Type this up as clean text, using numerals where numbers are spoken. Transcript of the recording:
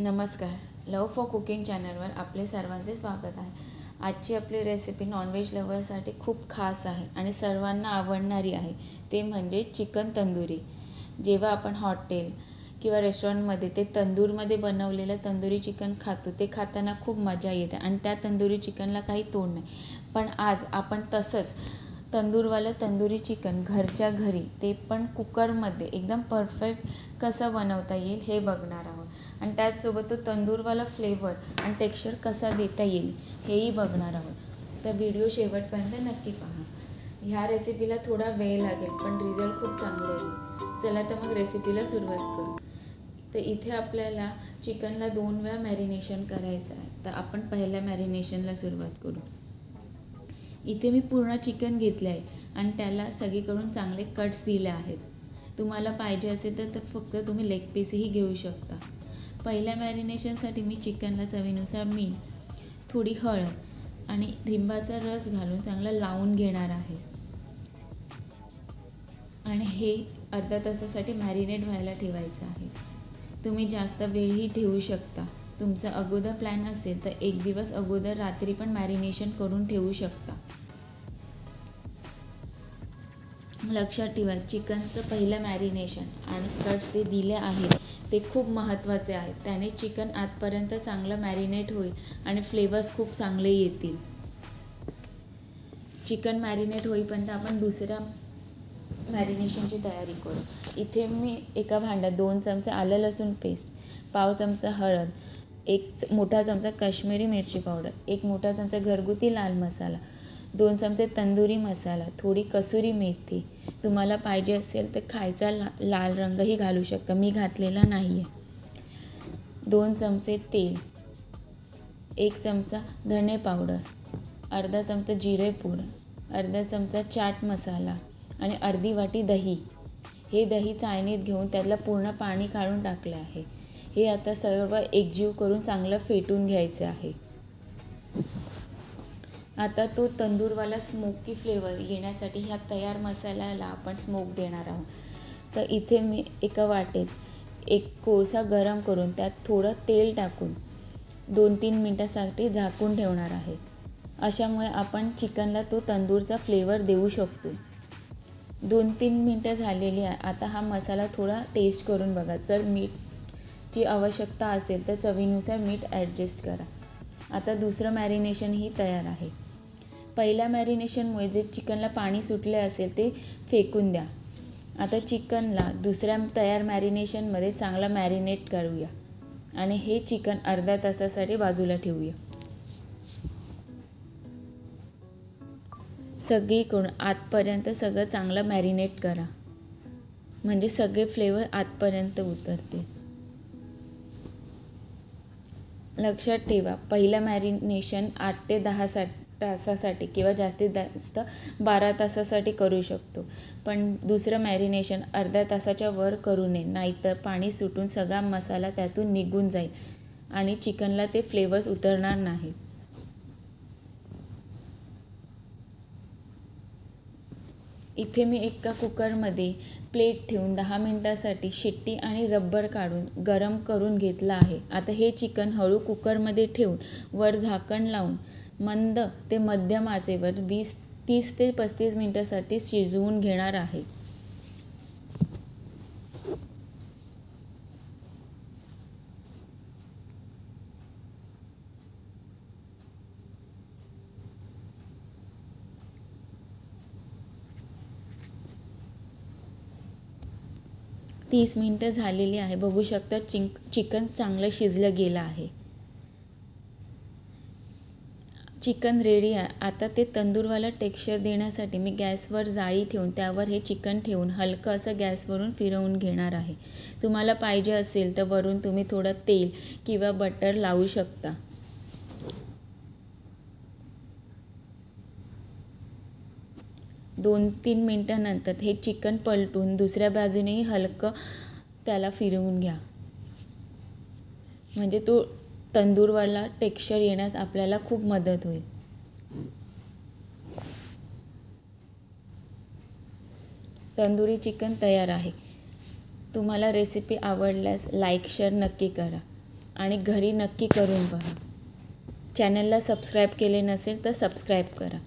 नमस्कार. लव for cooking चॅनलवर आपले सर्वांचे स्वागत आहे. आजची आपली रेसिपी नॉनव्हेज लव्हरसाठी खूप खास आहे आणि सर्वांना आवडणारी आहे. ते म्हणजे चिकन तंदुरी. जेव्हा आपण हॉटेल किंवा रेस्टॉरंटमध्ये ते तंदूरमध्ये बनवलेलं तंदुरी चिकन खातो, ते खाताना खूप मजा येते आणि त्या तंदुरी चिकनला काही तोड नाही. पण आज आपण तसंच तंदूरवालं तंदुरी चिकन घरच्या घरी, ते पण कुकरमध्ये एकदम परफेक्ट कसं बनवता येईल हे बघणार आहोत. आणि त्याचसोबत तो तंदूरवाला फ्लेवर आणि टेक्स्चर कसा देता येईल हेही बघणार आहोत. तर व्हिडिओ शेवटपर्यंत नक्की पहा. ह्या रेसिपीला थोडा वेळ लागेल पण रिझल्ट खूप चांगले येईल. चला तर मग रेसिपीला सुरुवात करू. तर इथे आपल्याला चिकनला 2 वेळा मॅरिनेशन करायचं आहे. तर आपण पहिल्या मॅरिनेशनला सुरुवात करू. इथे मी पूर्ण चिकन घेतलं आहे आणि त्याला सगळीकडून चांगले कट्स दिले आहेत. तुम्हाला पाहिजे असेल तर फक्त तुम्ही लेग पीसही घेऊ शकता. पहिल्या मॅरिनेशनसाठी मी चिकनला चवीनुसार मीठ, थोडी हळद आणि लिंबाचा रस घालून चांगला लावून घेणार आहे. आणि हे अर्धा तासासाठी मॅरिनेट व्हायला ठेवायचं आहे. तुम्ही जास्त वेळही ठेवू शकता. तुमचा अगोदर प्लॅन असेल तर 1 दिवस अगोदर रात्री पण मॅरिनेशन करून ठेवू शकता. लक्षात ठेवा, चिकनचं पहिलं मॅरिनेशन आणि कट्स ते दिले आहेत ते खूप महत्त्वाचे आहेत. त्याने चिकन आतपर्यंत चांगलं मॅरिनेट होईल आणि फ्लेवर्स खूप चांगले येतील. चिकन मॅरिनेट होईपर्यंत आपण दुसऱ्या मॅरिनेशनची तयारी करू. इथे मी एका भांड्यात 2 चमचे आलं लसूण पेस्ट, पाव चमचा हळद, 1 मोठा चमचा काश्मीरी मिरची पावडर, 1 मोठा चमचा घरगुती लाल मसाला, 2 चमचे तंदुरी मसाला, थोडी कसुरी मेथी, तुम्हाला पाहिजे असेल तर खायचा लाल रंगही घालू शकता, मी घातलेला नाही आहे, 2 चमचे तेल, 1 चमचा धणे पावडर, अर्धा चमचा जिरे पूड, अर्धा चमचा चाट मसाला आणि अर्धी वाटी दही. हे दही चाळणीत घेऊन त्यातलं पूर्ण पाणी काढून टाकलं आहे. हे आता सर्व एकजीव करून चांगलं फेटून घ्यायचं आहे. आता तो तंदूरवाला स्मोकी फ्लेवर येण्यासाठी ह्या तयार मसाल्याला आपण स्मोक देणार आहोत. तर इथे मी एका वाटेत एक कोळसा गरम करून त्यात थोडं तेल टाकून 2-3 मिनटासाठी झाकून ठेवणार आहे. अशामुळे आपण चिकनला तो तंदूरचा फ्लेवर देऊ शकतो. 2-3 मिनटं झालेली आहे. आता हा मसाला थोडा टेस्ट करून बघा. जर मीठची आवश्यकता असेल तर चवीनुसार मीठ ॲडजस्ट करा. आता दुसरं मॅरिनेशनही तयार आहे. पहिल्या मॅरिनेशनमुळे जे चिकनला पाणी सुटले असेल ते फेकून द्या. आता चिकनला दुसऱ्या तयार मॅरिनेशनमध्ये चांगला मॅरिनेट करूया आणि हे चिकन अर्ध्या तासासाठी बाजूला ठेवूया. सगळीकडून आतपर्यंत सगळं चांगलं मॅरिनेट करा, म्हणजे सगळे फ्लेवर आतपर्यंत उतरतील. लक्षात ठेवा, पहिलं मॅरिनेशन 8 ते 10 तासासाठी किंवा जास्तीत जास्त 12 तासासाठी करू शकतो. पण दुसरं मॅरिनेशन अर्ध्या तासाच्या वर करू नये, नाहीतर पाणी सुटून सगळा मसाला त्यातून निघून जाईल आणि चिकनला ते फ्लेवर्स उतरणार नाहीत. इथे मी एका कुकरमध्ये प्लेट ठेवून 10 मिनटासाठी शिट्टी आणि रबर काढून गरम करून घेतला आहे. आता हे चिकन हळू कुकरमध्ये ठेवून वर झाकण लावून मंद ते मध्यम आचेवर 30 ते 35 मिनटासाठी शिजवून घेणार आहे. तीस मिनटं झालेली आहे. बघू शकता चिकन चांगलं शिजलं गेलं आहे. चिकन रेडी आहे. आता ते तंदूरवाला टेक्स्चर देण्यासाठी मी गॅसवर जाळी ठेवून त्यावर हे चिकन ठेवून हलकं असं गॅसवरून फिरवून घेणार आहे. तुम्हाला पाहिजे असेल तर वरून तुम्ही थोडं तेल किंवा बटर लावू शकता. दोन 3 मिनटानंतर हे चिकन पलटून दुसऱ्या बाजूनेही हलकं त्याला फिरवून घ्या, म्हणजे तो तंदूरवाला टेक्स्चर येण्यास आपल्याला खूप मदत होईल. तंदुरी चिकन तयार आहे. तुम्हाला रेसिपी आवडल्यास लाईक शेअर नक्की करा. आणि घरी नक्की करून पहा. चॅनलला सबस्क्राईब केले नसेल तर सबस्क्राईब करा.